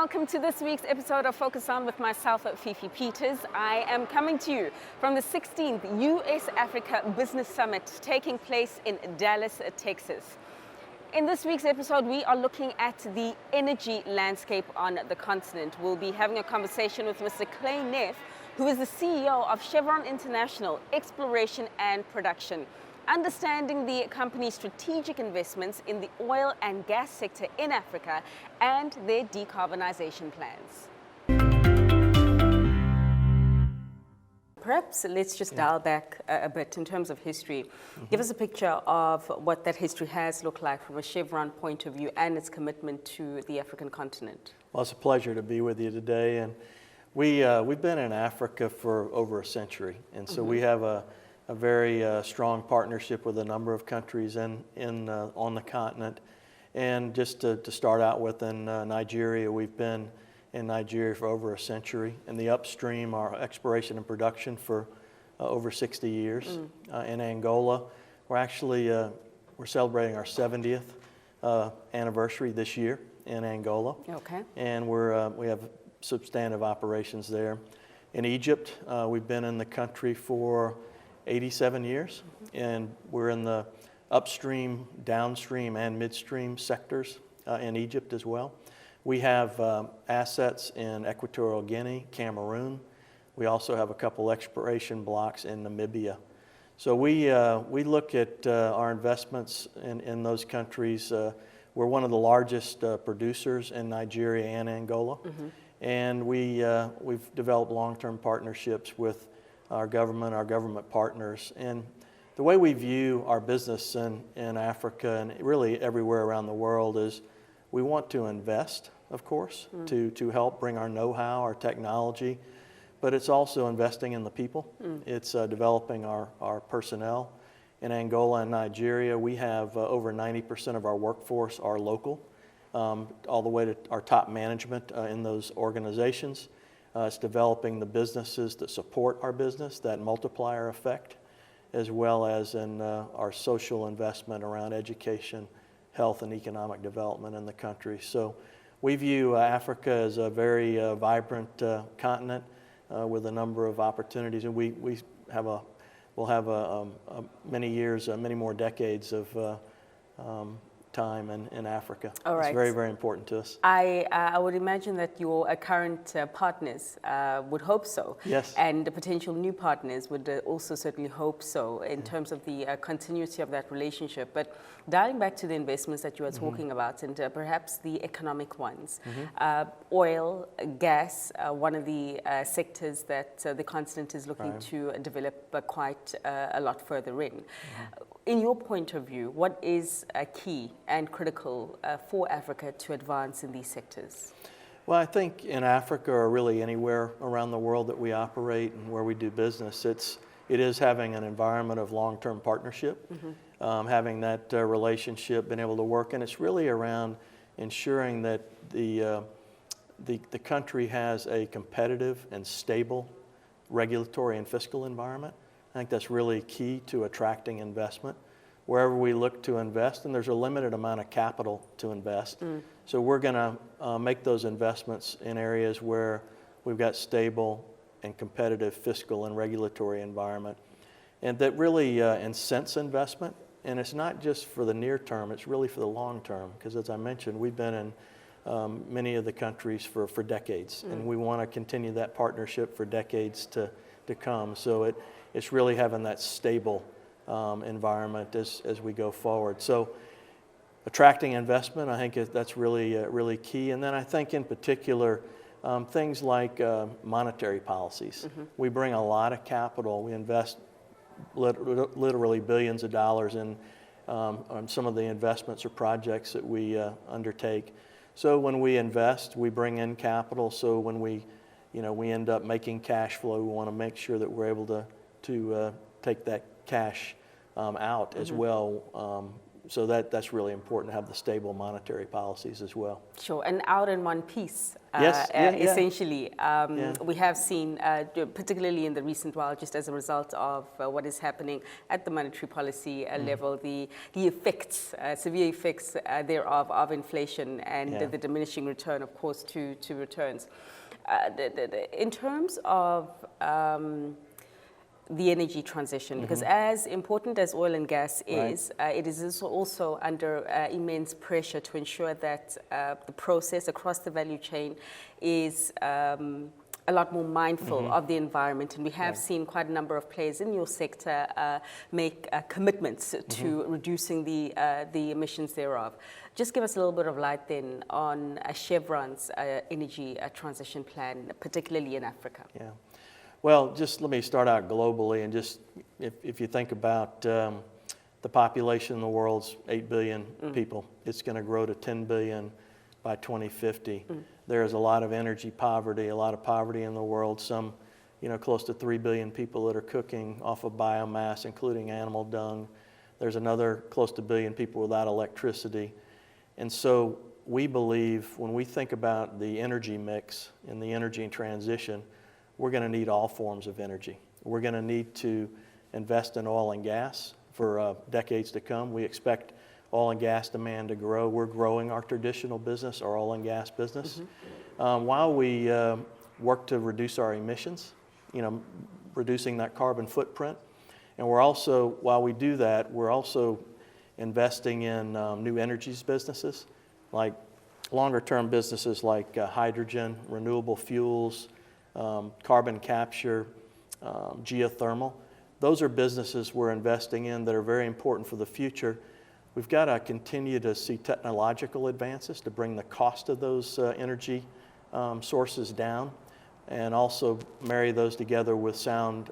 welcome to this week's episode of Focus On with myself, Fifi Peters. I am coming to you from the 16th U.S-Africa Business Summit taking place in Dallas, Texas. In this week's episode, we are looking at the energy landscape on the continent. We'll be having a conversation with Mr. Clay Neff, who is the CEO of Chevron International Exploration and Production, understanding the company's strategic investments in the oil and gas sector in Africa and their decarbonization plans. Perhaps let's just dial back a bit in terms of history. Give us a picture of what that history has looked like from a Chevron point of view and its commitment to the African continent. Well, it's a pleasure to be with you today. And we've been in Africa for over a century. And so we have a very strong partnership with a number of countries on the continent. And just to start out with, in Nigeria, we've been in Nigeria for over a century. In the upstream, our exploration and production for over 60 years. In Angola, we're celebrating our 70th anniversary this year in Angola. Okay. And we have substantive operations there. In Egypt, we've been in the country for 87 years, and we're in the upstream, downstream, and midstream sectors in Egypt as well. We have assets in Equatorial Guinea, Cameroon. We also have a couple exploration blocks in Namibia. So we look at our investments in those countries. We're one of the largest producers in Nigeria and Angola, and we've developed long-term partnerships with our government partners. And the way we view our business in Africa and really everywhere around the world is we want to invest, of course, to help bring our know-how, our technology, but it's also investing in the people. It's developing our personnel. In Angola and Nigeria, we have over 90% of our workforce are local, all the way to our top management in those organizations. It's developing the businesses that support our business, that multiplier effect, as well as in our social investment around education, health, and economic development in the country. So we view Africa as a very vibrant continent with a number of opportunities, and we'll have many years, many more decades of time in Africa. All right. It's very, very important to us. I would imagine that your current partners would hope so. Yes. And the potential new partners would also certainly hope so in terms of the continuity of that relationship. But dialing back to the investments that you were talking about, and perhaps the economic ones, oil, gas, one of the sectors that the continent is looking to develop quite a lot further in. In your point of view, what is key and critical for Africa to advance in these sectors? Well, I think in Africa, or really anywhere around the world that we operate and where we do business, it is having an environment of long-term partnership, having that relationship, been able to work, and it's really around ensuring that the country has a competitive and stable regulatory and fiscal environment. I think that's really key to attracting investment. Wherever we look to invest, and there's a limited amount of capital to invest, so we're going to make those investments in areas where we've got stable and competitive fiscal and regulatory environment, and that really incents investment. And it's not just for the near term, it's really for the long term, because as I mentioned, we've been in many of the countries for decades, and we want to continue that partnership for decades to come. So it's really having that stable environment as we go forward. So attracting investment, I think that's really key. And then I think in particular, things like monetary policies. We bring a lot of capital. We invest literally billions of dollars in on some of the investments or projects that we undertake. So when we invest, we bring in capital. So when we end up making cash flow, we want to make sure that we're able to take that cash out as well so that's really important to have the stable monetary policies as well. Sure, and out in one piece, Yes, essentially. Yeah. We have seen, particularly in the recent while, just as a result of what is happening at the monetary policy level, the effects, severe effects thereof of inflation and the diminishing return, of course, to returns. In terms of the energy transition, because as important as oil and gas is, it is also under immense pressure to ensure that the process across the value chain is a lot more mindful of the environment. And we have seen quite a number of players in your sector make commitments to reducing the emissions thereof. Just give us a little bit of light then on Chevron's energy transition plan, particularly in Africa. Yeah. Well, just let me start out globally, and just if you think about the population in the world's 8 billion people, it's going to grow to 10 billion by 2050. There is a lot of energy poverty, a lot of poverty in the world, some, close to 3 billion people that are cooking off of biomass, including animal dung. There's another close to 1 billion people without electricity. And so we believe when we think about the energy mix and the energy transition, we're going to need all forms of energy. We're going to need to invest in oil and gas for decades to come. We expect oil and gas demand to grow. We're growing our traditional business, our oil and gas business, while we work to reduce our emissions, reducing that carbon footprint. And we're also, while we do that, we're also investing in new energies businesses, like longer-term businesses like hydrogen, renewable fuels, carbon capture, geothermal. Those are businesses we're investing in that are very important for the future. We've got to continue to see technological advances to bring the cost of those energy sources down, and also marry those together with sound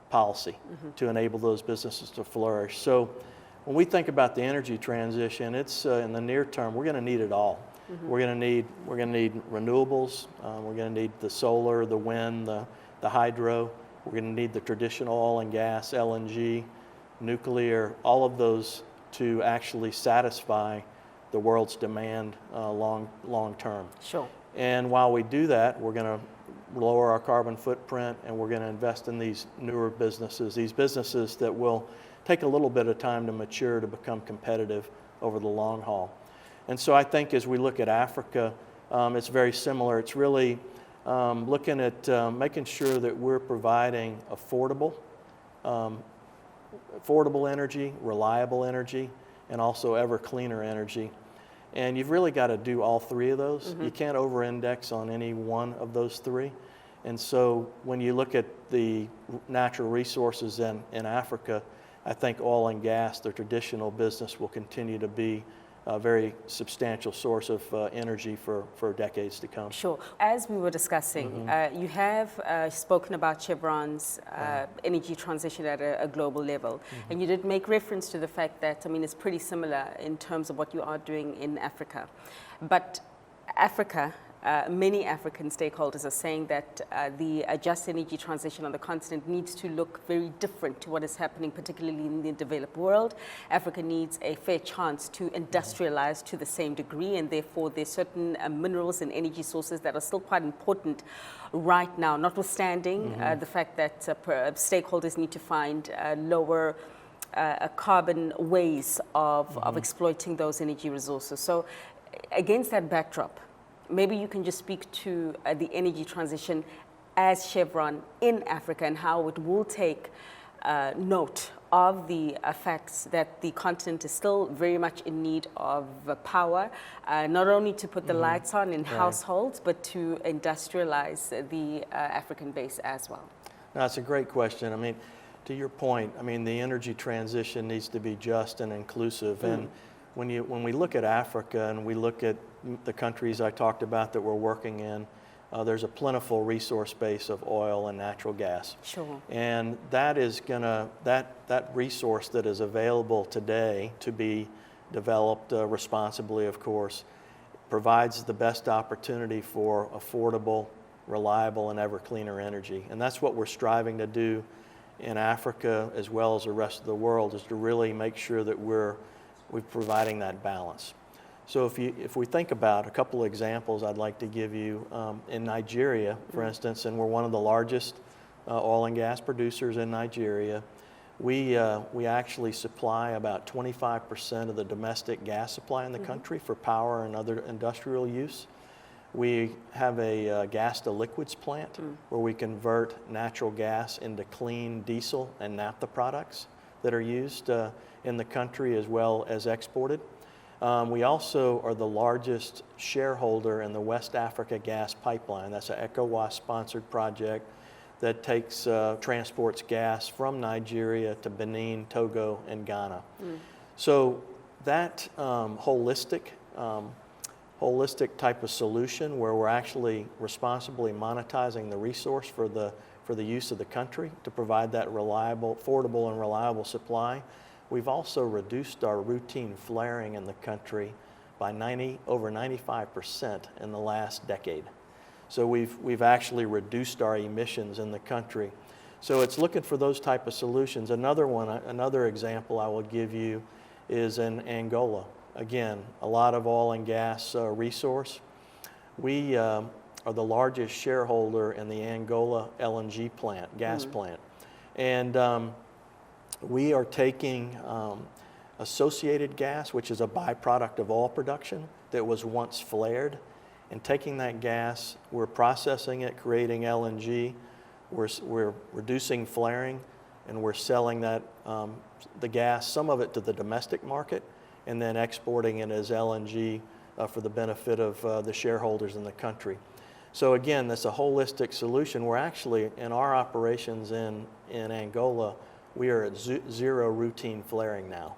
policy to enable those businesses to flourish. So when we think about the energy transition, it's in the near term, we're going to need it all. We're going to need renewables. We're going to need the solar, the wind, the hydro. We're going to need the traditional oil and gas, LNG, nuclear, all of those to actually satisfy the world's demand long term. Sure. And while we do that, we're going to lower our carbon footprint, and we're going to invest in these newer businesses, these businesses that will take a little bit of time to mature to become competitive over the long haul. And so I think as we look at Africa, it's very similar. It's really looking at making sure that we're providing affordable energy, reliable energy, and also ever cleaner energy. And you've really got to do all three of those. You can't over-index on any one of those three. And so when you look at the natural resources in Africa, I think oil and gas, the traditional business, will continue to be a very substantial source of energy for decades to come. Sure. As we were discussing, you have spoken about Chevron's energy transition at a global level, and you did make reference to the fact that, it's pretty similar in terms of what you are doing in Africa. But Africa, many African stakeholders are saying that the just energy transition on the continent needs to look very different to what is happening, particularly in the developed world. Africa needs a fair chance to industrialize to the same degree, and therefore there's certain minerals and energy sources that are still quite important right now, notwithstanding the fact that stakeholders need to find lower carbon ways of exploiting those energy resources. So against that backdrop, maybe you can just speak to the energy transition as Chevron in Africa, and how it will take note of the facts that the continent is still very much in need of power, not only to put the lights on in households, but to industrialize the African base as well. That's a great question. To your point, the energy transition needs to be just and inclusive. And when we look at Africa and we look at the countries I talked about that we're working in, there's a plentiful resource base of oil and natural gas. Sure. And that is that resource that is available today to be developed responsibly, of course, provides the best opportunity for affordable, reliable, and ever cleaner energy. And that's what we're striving to do in Africa as well as the rest of the world, is to really make sure that we're we're providing that balance. So if we think about a couple of examples I'd like to give you, in Nigeria, for instance, and we're one of the largest oil and gas producers in Nigeria, we actually supply about 25% of the domestic gas supply in the country for power and other industrial use. We have a gas to liquids plant where we convert natural gas into clean diesel and naphtha products that are used in the country as well as exported. We also are the largest shareholder in the West Africa gas pipeline. That's an ECOWAS-sponsored project that transports gas from Nigeria to Benin, Togo, and Ghana. So that holistic type of solution where we're actually responsibly monetizing the resource for the use of the country to provide that reliable, affordable, and reliable supply. We've also reduced our routine flaring in the country by over 95% in the last decade. So we've actually reduced our emissions in the country. So it's looking for those type of solutions. Another example I will give you is in Angola. Again, a lot of oil and gas resource. We are the largest shareholder in the Angola LNG plant, gas plant. And we are taking associated gas, which is a byproduct of oil production that was once flared, and taking that gas, we're processing it, creating LNG, we're reducing flaring, and we're selling that, the gas, some of it to the domestic market, and then exporting it as LNG for the benefit of the shareholders in the country. So again, that's a holistic solution. We're actually, in our operations in Angola, we are at zero routine flaring now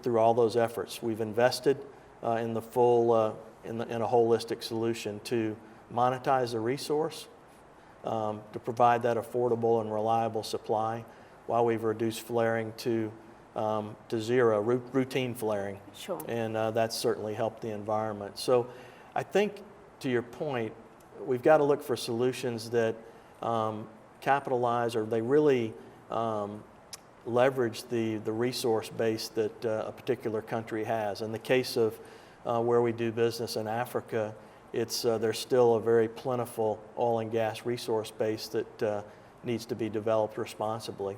through all those efforts. We've invested in the full, in a holistic solution to monetize the resource, to provide that affordable and reliable supply while we've reduced flaring to zero, routine flaring. Sure. And that's certainly helped the environment. So I think, to your point, we've got to look for solutions that capitalize, or they really leverage the resource base that a particular country has. In the case of where we do business in Africa, there's still a very plentiful oil and gas resource base that needs to be developed responsibly.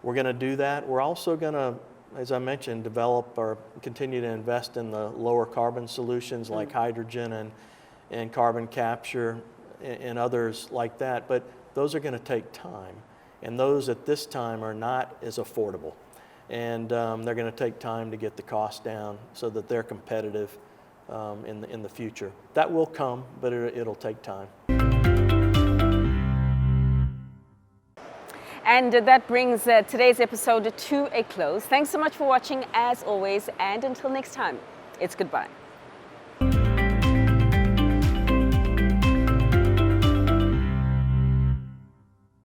We're going to do that. We're also going to, as I mentioned, develop or continue to invest in the lower carbon solutions like hydrogen and carbon capture and others like that. But those are going to take time. And those at this time are not as affordable. And they're going to take time to get the cost down so that they're competitive in the future. That will come, but it'll take time. And that brings today's episode to a close. Thanks so much for watching, as always, and until next time, it's goodbye.